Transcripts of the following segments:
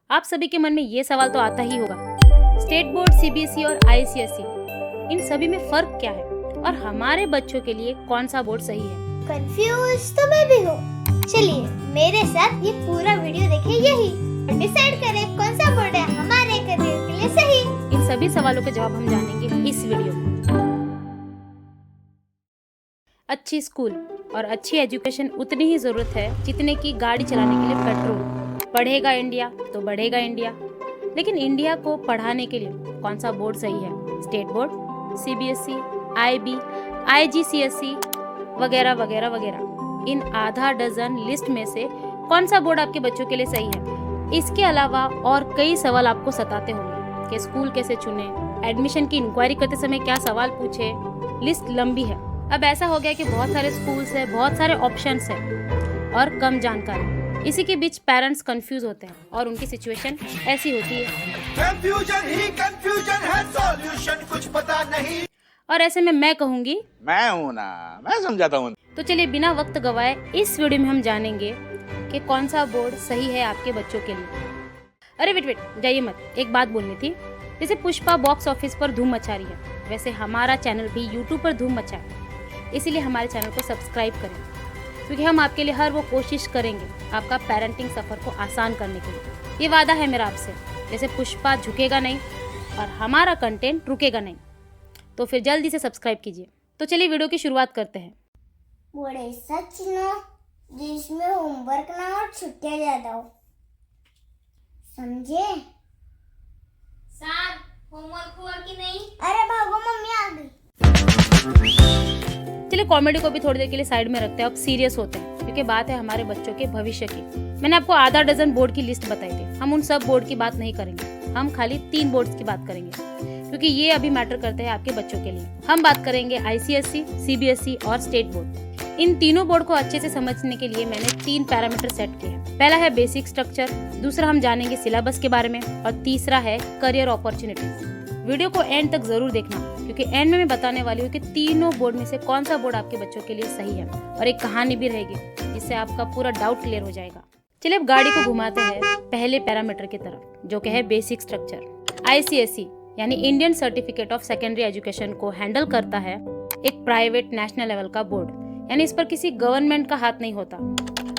आप सभी के मन में ये सवाल तो आता ही होगा, स्टेट बोर्ड, सीबीएसई और आईसीएसई, इन सभी में फर्क क्या है और हमारे बच्चों के लिए कौन सा बोर्ड सही है? कंफ्यूज तो मैं भी हूँ। चलिए मेरे साथ ये पूरा वीडियो देखिए, यही डिसाइड करें कौन सा बोर्ड है हमारे करियर के लिए सही। इन सभी सवालों के जवाब हम जानेंगे इस वीडियो में। अच्छी स्कूल और अच्छी एजुकेशन उतनी ही जरूरत है जितने की गाड़ी चलाने के लिए पेट्रोल। पढ़ेगा इंडिया तो बढ़ेगा इंडिया, लेकिन इंडिया को पढ़ाने के लिए कौन सा बोर्ड सही है? State board, CBSE, IB, IGCSE वगैरह वगैरह वगैरह। इन आधा डजन लिस्ट में से कौन सा बोर्ड आपके बच्चों के लिए सही है? इसके अलावा और कई सवाल आपको सताते होंगे कि स्कूल कैसे चुने, एडमिशन की इंक्वायरी करते समय क्या सवाल पूछे। लिस्ट लंबी है। अब ऐसा हो गया कि बहुत सारे स्कूल्स है, बहुत सारे ऑप्शंस है और कम जानकारी। इसी के बीच पेरेंट्स कंफ्यूज होते हैं और उनकी सिचुएशन ऐसी होती है, कंफ्यूजन ही कंफ्यूजन है, सॉल्यूशन कुछ पता नहीं। और ऐसे में मैं कहूंगी मैं हूँ ना, मैं समझाता हूँ। तो चलिए बिना वक्त गवाए इस वीडियो में हम जानेंगे कि कौन सा बोर्ड सही है आपके बच्चों के लिए। अरे वेट जाइए मत, एक बात बोलनी थी। जैसे पुष्पा बॉक्स ऑफिस पर धूम मचा रही है, वैसे हमारा चैनल भी यूट्यूब पर धूम मचाए। इसीलिए हमारे चैनल को सब्सक्राइब करें, क्योंकि हम आपके लिए हर वो कोशिश करेंगे आपका पेरेंटिंग सफर को आसान करने के लिए। ये वादा है मेरा आपसे, जैसे पुष्पा झुकेगा नहीं और हमारा कंटेंट रुकेगा नहीं। तो फिर जल्दी से सब्सक्राइब कीजिए। तो चलिए वीडियो की शुरुआत करते हैं। बोर्ड सच ना जिसमें होमवर्क ना और छुट्टियां ज्यादा हो, समझे? सर होमवर्क हुआ कि नहीं? अरे भागो, मम्मी आ गई। चलिए कॉमेडी को भी थोड़ी देर के लिए साइड में रखते हैं, अब सीरियस होते हैं, क्योंकि बात है हमारे बच्चों के भविष्य की। मैंने आपको आधा डजन बोर्ड की लिस्ट बताई थी। हम उन सब बोर्ड की बात नहीं करेंगे, हम खाली 3 बोर्ड्स की बात करेंगे, क्योंकि ये अभी मैटर करते हैं आपके बच्चों के लिए। हम बात करेंगे आईसीएसई, सीबीएसई और स्टेट बोर्ड। इन तीनों बोर्ड को अच्छे से समझने के लिए मैंने 3 पैरामीटर सेट किए हैं। पहला है बेसिक स्ट्रक्चर, दूसरा हम जानेंगे सिलेबस के बारे में और तीसरा है करियर अपॉर्चुनिटीज। वीडियो को एंड तक जरूर देखना, क्योंकि एंड में मैं बताने वाली हूँ कि तीनों बोर्ड में से कौन सा बोर्ड आपके बच्चों के लिए सही है, और एक कहानी भी रहेगी जिससे आपका पूरा डाउट क्लियर हो जाएगा। चलिए अब गाड़ी को घुमाते हैं पहले पैरामीटर की तरफ, जो कि है बेसिक स्ट्रक्चर। आईसीएसई यानी Indian certificate of secondary education को हैंडल करता है एक प्राइवेट नेशनल लेवल का बोर्ड, यानी इस पर किसी गवर्नमेंट का हाथ नहीं होता,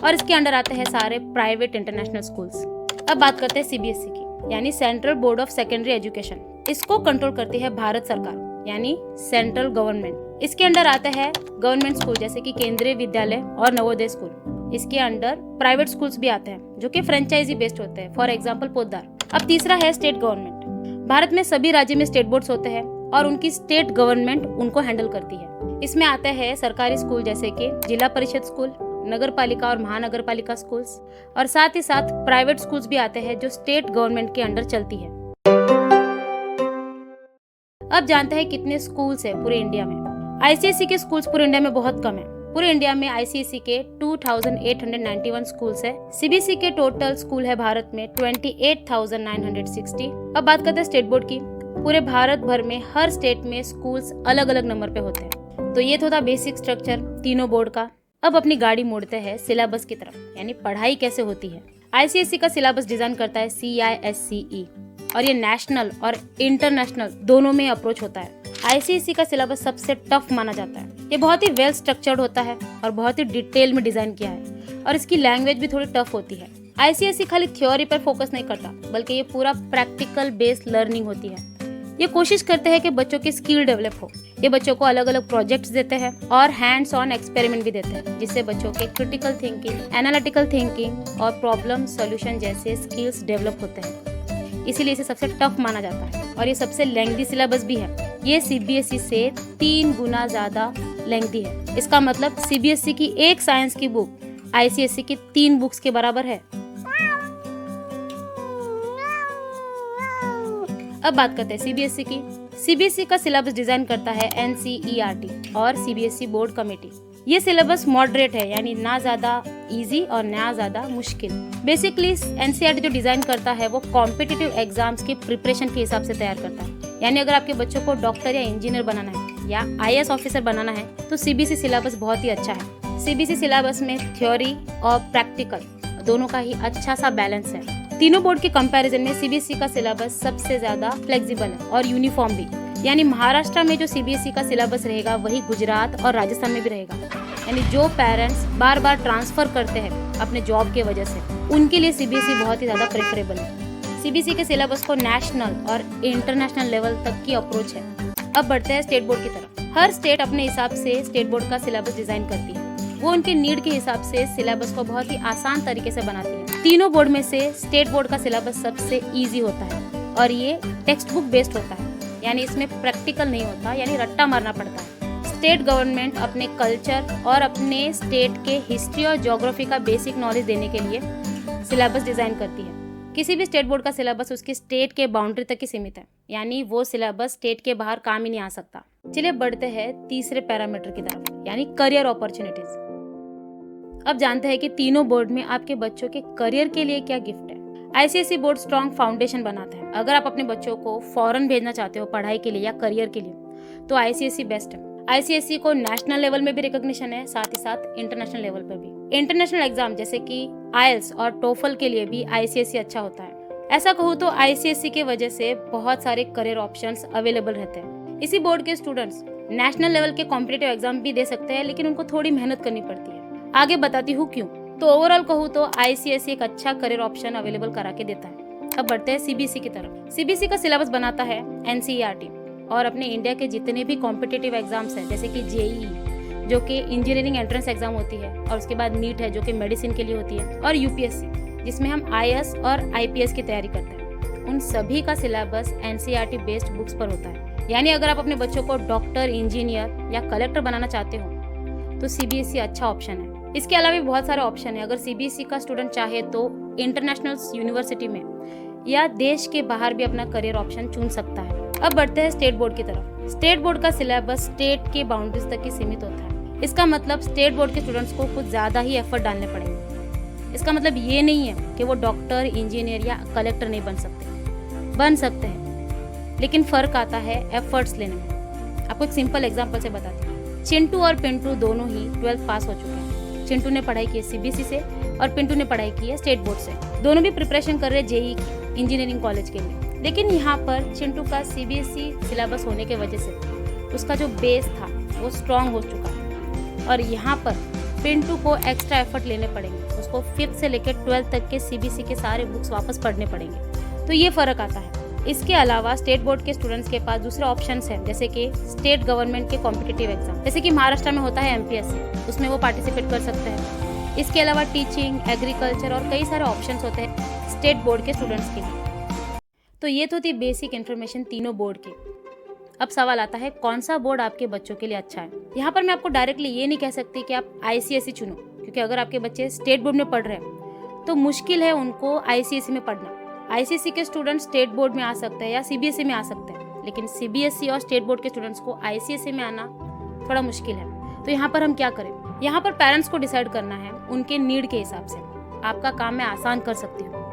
और इसके अंडर आते हैं सारे प्राइवेट इंटरनेशनल स्कूल्स। अब बात करते हैं सीबीएसई की, यानी central board of secondary education. इसको कंट्रोल करती है भारत सरकार, यानी सेंट्रल गवर्नमेंट। इसके अंडर आते हैं गवर्नमेंट स्कूल जैसे कि केंद्रीय विद्यालय और नवोदय स्कूल। इसके अंडर प्राइवेट स्कूल्स भी आते हैं जो कि फ्रेंचाइजी बेस्ड होते हैं, फॉर एग्जांपल पोद्दार। अब तीसरा है स्टेट गवर्नमेंट। भारत में सभी राज्य में स्टेट बोर्ड्स होते हैं और उनकी स्टेट गवर्नमेंट उनको हैंडल करती है। इसमें आते हैं सरकारी स्कूल जैसे कि जिला परिषद स्कूल, नगर पालिका और महानगर पालिका स्कूल्स, और साथ ही साथ प्राइवेट स्कूल्स भी आते हैं जो स्टेट गवर्नमेंट के अंडर चलती है। अब जानते हैं कितने स्कूल्स हैं पूरे इंडिया में। आईसीएसई के स्कूल्स पूरे इंडिया में बहुत कम है। पूरे इंडिया में आईसीएसई के 2891 स्कूल्स है। सीबीएसई के टोटल स्कूल है भारत में 28,960। अब बात करते हैं स्टेट बोर्ड की। पूरे भारत भर में हर स्टेट में स्कूल्स अलग अलग नंबर पे होते हैं। तो ये तो था बेसिक स्ट्रक्चर तीनों बोर्ड का। अब अपनी गाड़ी मोड़ते हैं सिलेबस की तरफ, यानी पढ़ाई कैसे होती है। आईसीएसई का सिलेबस डिजाइन करता है CISCE, और ये नेशनल और इंटरनेशनल दोनों में अप्रोच होता है। आईसीएसई का सिलेबस सबसे टफ माना जाता है। ये बहुत ही वेल स्ट्रक्चर्ड होता है और बहुत ही डिटेल में डिजाइन किया है, और इसकी लैंग्वेज भी थोड़ी टफ होती है। आईसीएसई खाली थ्योरी पर फोकस नहीं करता, बल्कि ये पूरा प्रैक्टिकल बेस्ड लर्निंग होती है। ये कोशिश करते हैं कि बच्चों की स्किल डेवलप हो। ये बच्चों को अलग अलग प्रोजेक्ट्स देते हैं और हैंड्स ऑन एक्सपेरिमेंट भी देते हैं, जिससे बच्चों के क्रिटिकल थिंकिंग, एनालिटिकल थिंकिंग और प्रॉब्लम सॉल्यूशन जैसे स्किल्स डेवलप होते हैं। इसीलिए इसे सबसे टफ माना जाता है, और ये सबसे लेंथी सिलेबस भी है। ये सीबीएसई से 3 गुना ज्यादा लेंथी है। इसका मतलब सीबीएसई की एक साइंस की बुक आईसीएसई की 3 बुक्स के बराबर है। अब बात करते हैं सीबीएसई की। सीबीएसई का सिलेबस डिजाइन करता है NCERT और सीबीएसई बोर्ड कमेटी। ये सिलेबस मॉडरेट है, यानी ना ज्यादा इजी और ना ज्यादा मुश्किल। बेसिकली NCERT जो डिजाइन करता है वो कॉम्पिटिटिव एग्जाम्स की प्रिपरेशन के हिसाब से तैयार करता है। यानी अगर आपके बच्चों को डॉक्टर या इंजीनियर बनाना है या IAS ऑफिसर बनाना है तो सीबीएसई सिलेबस बहुत ही अच्छा है। सीबीएसई सिलेबस में थ्योरी और प्रैक्टिकल दोनों का ही अच्छा सा बैलेंस है। तीनों बोर्ड के कंपैरिजन में सीबीएसई का सिलेबस सबसे ज्यादा फ्लेक्सिबल है और यूनिफॉर्म भी। यानी महाराष्ट्र में जो सीबीएसई का सिलेबस रहेगा वही गुजरात और राजस्थान में भी रहेगा। यानी जो पेरेंट्स बार बार ट्रांसफर करते हैं अपने जॉब के वजह से, उनके लिए सीबीएसई बहुत ही ज्यादा प्रेफरेबल है। सीबीएसई के सिलेबस को नेशनल और इंटरनेशनल लेवल तक की अप्रोच है। अब बढ़ते हैं स्टेट बोर्ड की तरफ। हर स्टेट अपने हिसाब से स्टेट बोर्ड का सिलेबस डिजाइन करती है। वो उनके नीड के हिसाब से सिलेबस को बहुत ही आसान तरीके से बनाती है। तीनों बोर्ड में से स्टेट बोर्ड का सिलेबस सबसे इजी होता है और ये टेक्स्ट बुक बेस्ड होता है। यानी इसमें प्रैक्टिकल नहीं होता, यानी रट्टा मारना पड़ता है। स्टेट गवर्नमेंट अपने कल्चर और अपने स्टेट के हिस्ट्री और ज्योग्राफी का बेसिक नॉलेज देने के लिए सिलेबस डिजाइन करती है। किसी भी स्टेट बोर्ड का सिलेबस उसकी स्टेट के बाउंड्री तक ही सीमित है, यानी वो सिलेबस स्टेट के बाहर काम ही नहीं आ सकता। चलिए बढ़ते हैं तीसरे पैरामीटर की तरफ, यानी करियर अपॉर्चुनिटीज। अब जानते हैं कि तीनों बोर्ड में आपके बच्चों के करियर के लिए क्या गिफ्ट है। आईसीएसई बोर्ड स्ट्रॉन्ग फाउंडेशन बनाता है। अगर आप अपने बच्चों को फॉरेन भेजना चाहते हो पढ़ाई के लिए या करियर के लिए, तो आईसीएसई बेस्ट है। आईसीएसई को नेशनल लेवल में भी रिकॉग्निशन है, साथ ही साथ इंटरनेशनल लेवल पर भी। इंटरनेशनल एग्जाम जैसे कि आईएलटीएस और टोफल के लिए भी आईसीएसई अच्छा होता है। ऐसा कहूँ तो आईसीएसई के वजह से बहुत सारे करियर ऑप्शंस अवेलेबल रहते हैं। इसी बोर्ड के स्टूडेंट्स नेशनल लेवल के कॉम्पिटिटिव एग्जाम भी दे सकते हैं, लेकिन उनको थोड़ी मेहनत करनी पड़ती है। आगे बताती हूँ क्यों। तो ओवरऑल कहूँ तो आईसीएसई एक अच्छा करियर ऑप्शन अवेलेबल करा के देता है। अब बढ़ते हैं सीबीएसई की तरफ। सीबीएसई का सिलेबस बनाता है एनसीईआरटी और अपने इंडिया के जितने भी कॉम्पिटिटिव एग्जाम्स हैं, जैसे कि जेईई जो कि इंजीनियरिंग एंट्रेंस एग्जाम होती है, और उसके बाद नीट है जो कि मेडिसिन के लिए होती है, और यूपीएससी जिसमें हम आईएएस और आईपीएस की तैयारी करते हैं। उन सभी का सिलेबस एनसीईआरटी बेस्ड बुक्स पर होता है। यानी अगर आप अपने बच्चों को डॉक्टर, इंजीनियर या कलेक्टर बनाना चाहते हो तो सीबीएसई अच्छा ऑप्शन है। इसके अलावा भी बहुत सारे ऑप्शन है। अगर सीबीएसई का स्टूडेंट चाहे तो इंटरनेशनल यूनिवर्सिटी में या देश के बाहर भी अपना करियर ऑप्शन चुन सकता है। अब बढ़ते हैं स्टेट बोर्ड की तरफ। स्टेट बोर्ड का सिलेबस स्टेट के बाउंड्रीज तक ही सीमित होता है। इसका मतलब स्टेट बोर्ड के स्टूडेंट्स को कुछ ज्यादा ही एफर्ट डालने पड़ेंगे। इसका मतलब ये नहीं है कि वो डॉक्टर, इंजीनियर या कलेक्टर नहीं बन सकते हैं, लेकिन फर्क आता है एफर्ट्स लेने में। आपको एक सिंपल एग्जाम्पल से बताती हूँ। चिंटू और पिंटू दोनों ही 12th पास हो चुके हैं। चिंटू ने पढ़ाई की है सीबीएसई से और पिंटू ने पढ़ाई की है स्टेट बोर्ड से। दोनों भी प्रिपरेशन कर रहे हैं जेईई की, इंजीनियरिंग कॉलेज के लिए। लेकिन यहाँ पर चिंटू का सीबीएसई सिलेबस होने के वजह से उसका जो बेस था वो स्ट्रॉन्ग हो चुका है, और यहाँ पर पिंटू को एक्स्ट्रा एफर्ट लेने पड़ेंगे। उसको 5th से लेकर 12th तक के सीबीएसई के सारे बुक्स वापस पढ़ने पड़ेंगे। तो ये फर्क आता है। इसके अलावा स्टेट बोर्ड के स्टूडेंट्स के पास दूसरे ऑप्शंस हैं, जैसे कि स्टेट गवर्नमेंट के कॉम्पिटिटिव एग्जाम, जैसे कि महाराष्ट्र में होता है एमपीएससी, उसमें वो पार्टिसिपेट कर सकते हैं। इसके अलावा टीचिंग, एग्रीकल्चर और कई सारे ऑप्शंस होते हैं स्टेट बोर्ड के स्टूडेंट्स के लिए। तो ये तो थी बेसिक इन्फॉर्मेशन तीनों बोर्ड की। अब सवाल आता है कौन सा बोर्ड आपके बच्चों के लिए अच्छा है। यहाँ पर मैं आपको डायरेक्टली ये नहीं कह सकती कि आप आईसीएसई चुनो, क्योंकि अगर आपके बच्चे स्टेट बोर्ड में पढ़ रहे हैं तो मुश्किल है उनको आईसीएसई में पढ़ना। आईसीएसई के स्टूडेंट स्टेट बोर्ड में आ सकते हैं या सीबीएसई में आ सकते हैं, लेकिन सीबीएसई और स्टेट बोर्ड के स्टूडेंट्स को आईसीएसई में आना थोड़ा मुश्किल है। तो यहाँ पर हम क्या करें? यहाँ पर पेरेंट्स को डिसाइड करना है उनके नीड के हिसाब से। आपका काम मैं आसान कर सकती हूँ।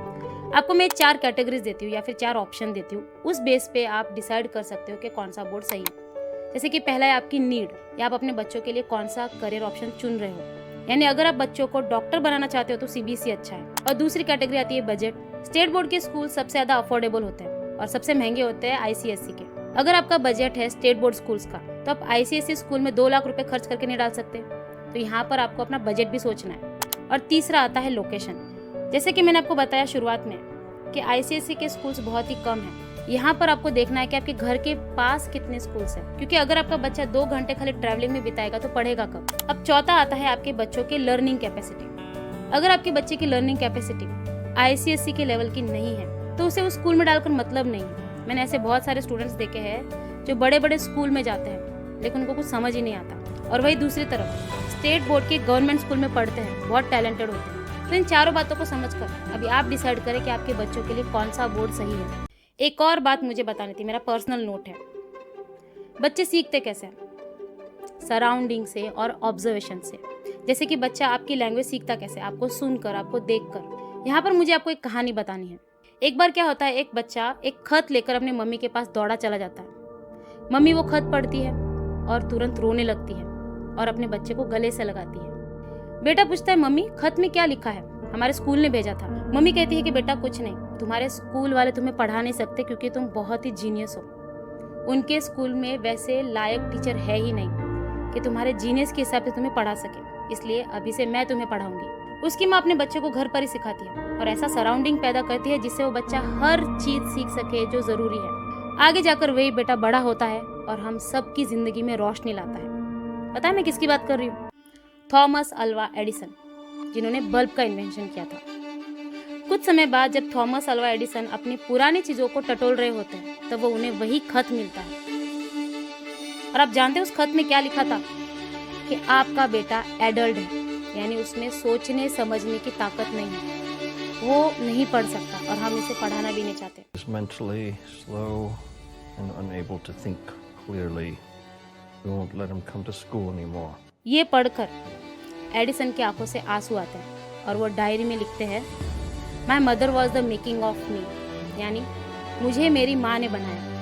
आपको मैं 4 कैटेगरीज देती हूँ या फिर 4 ऑप्शन देती हूँ। उस बेस पे आप डिसाइड कर सकते हो कि कौन सा बोर्ड सही है। जैसे कि पहला है आपकी नीड, या आप अपने बच्चों के लिए कौन सा करियर ऑप्शन चुन रहे हो। यानी अगर आप बच्चों को डॉक्टर बनाना चाहते हो तो सीबीएसई अच्छा है। और दूसरी कैटेगरी आती है बजट। स्टेट बोर्ड के स्कूल सबसे ज्यादा अफोर्डेबल होते हैं और सबसे महंगे होते हैं आईसीएसई के। अगर आपका बजट है स्टेट बोर्ड स्कूल्स का, तो आप आईसीएसई स्कूल में 2 लाख रुपए खर्च करके नहीं डाल सकते। तो यहाँ पर आपको अपना बजट भी सोचना है। और तीसरा आता है लोकेशन। जैसे कि मैंने आपको बताया शुरुआत में कि आईसीएसई के स्कूल्स बहुत ही कम हैं। यहाँ पर आपको देखना है कि आपके घर के पास कितने स्कूल्स हैं, क्योंकि अगर आपका बच्चा 2 घंटे खाली ट्रैवलिंग में बिताएगा तो पढ़ेगा कब। अब चौथा आता है आपके बच्चों के लर्निंग कैपेसिटी। अगर आपके बच्चे की लर्निंग कैपेसिटी आईसीएसई के लेवल की नहीं है तो उसे उस स्कूल में डालकर मतलब नहीं है। मैंने ऐसे बहुत सारे स्टूडेंट्स देखे हैं जो बड़े बड़े स्कूल में जाते हैं लेकिन उनको कुछ समझ ही नहीं आता, और वही दूसरी तरफ स्टेट बोर्ड के गवर्नमेंट स्कूल में पढ़ते हैं, बहुत टैलेंटेड होते हैं। तो इन चारों बातों को समझकर अभी आप डिसाइड करें कि आपके बच्चों के लिए कौन सा बोर्ड सही है। एक और बात मुझे बतानी थी, मेरा पर्सनल नोट है। बच्चे सीखते कैसे हैं? सराउंडिंग से और ऑब्जर्वेशन से। जैसे कि बच्चा आपकी लैंग्वेज सीखता कैसे? आपको सुनकर, आपको देखकर। यहाँ पर मुझे आपको एक कहानी बतानी है। एक बार क्या होता है, एक बच्चा एक खत लेकर अपने मम्मी के पास दौड़ा चला जाता है। मम्मी वो खत पढ़ती है और तुरंत रोने लगती है और अपने बच्चे को गले से लगाती है। बेटा पूछता है, मम्मी खत में क्या लिखा है? हमारे स्कूल ने भेजा था। मम्मी कहती है कि बेटा कुछ नहीं, तुम्हारे स्कूल वाले तुम्हें पढ़ा नहीं सकते क्योंकि तुम बहुत ही जीनियस हो। उनके स्कूल में वैसे लायक टीचर है ही नहीं कि तुम्हारे जीनियस के हिसाब से तुम्हें पढ़ा सके, इसलिए अभी से मैं तुम्हें पढ़ाऊंगी। उसकी माँ अपने बच्चे को घर पर ही सिखाती है और ऐसा सराउंडिंग पैदा करती है जिससे वो बच्चा हर चीज सीख सके जो जरूरी है। आगे जाकर वही बेटा बड़ा होता है और हम सबकी जिंदगी में रोशनी लाता है। पता है मैं किसकी बात कर रही हूँ? थॉमस अल्वा एडिसन, जिन्होंने बल्ब का इन्वेंशन किया था। कुछ समय बाद जब थॉमस अल्वा एडिसन अपनी पुरानी चीजों को टटोल रहे होते हैं तब वो उन्हें वही खत मिलता है। और आप जानते हैं उस खत में क्या लिखा था? कि आपका बेटा एडल्ट है, यानी उसमें सोचने समझने की ताकत नहीं है, वो नहीं पढ़ सकता और हम इसे पढ़ाना भी नहीं चाहते। Is mentally slow and unable to think clearly. We won't let him come to school anymore. ये पढ़कर एडिसन की आंखों से आंसू आते हैं और वो डायरी में लिखते हैं, my mother was the making of me, यानी मुझे मेरी माँ ने बनाया।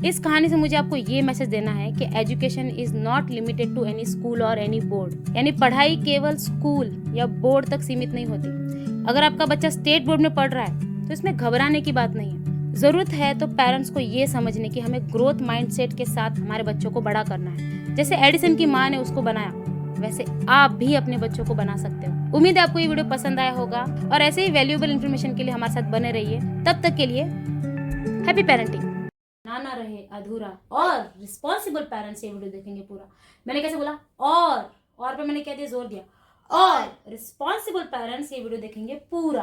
इस कहानी से मुझे आपको ये मैसेज देना है कि education is not limited to any school और एनी बोर्ड, यानी पढ़ाई केवल स्कूल या बोर्ड तक सीमित नहीं होती। अगर आपका बच्चा स्टेट बोर्ड में पढ़ रहा है तो इसमें घबराने की बात नहीं है। जरूरत है तो पेरेंट्स को ये समझने की हमें ग्रोथ माइंडसेट के साथ हमारे बच्चों को बड़ा करना है। जैसे एडिसन की माँ ने उसको बनाया, वैसे आप भी अपने बच्चों को बना सकते हो। उम्मीद है आपको ये वीडियो पसंद आया होगा और ऐसे ही वैल्यूएबल इन्फॉर्मेशन के लिए हमारे साथ बने रहिए। तब तक के लिए हैप्पी पेरेंटिंग। ना रहे अधूरा और रिस्पॉन्सिबल पेरेंट्स ये वीडियो देखेंगे पूरा। मैंने कैसे बोला? और पे मैंने क्या दिया? जोर दिया। और रिस्पॉन्सिबल पेरेंट्स ये वीडियो देखेंगे पूरा।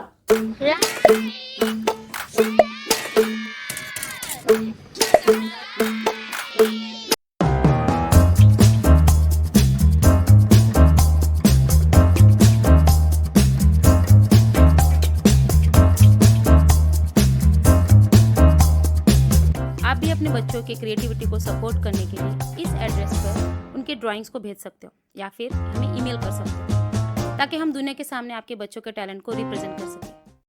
आप भी अपने बच्चों के क्रिएटिविटी को सपोर्ट करने के लिए इस एड्रेस पर उनके ड्राइंग्स को भेज सकते हो या फिर हमें ईमेल कर सकते हो ताकि हम दुनिया के सामने आपके बच्चों के टैलेंट को रिप्रेजेंट कर सकें।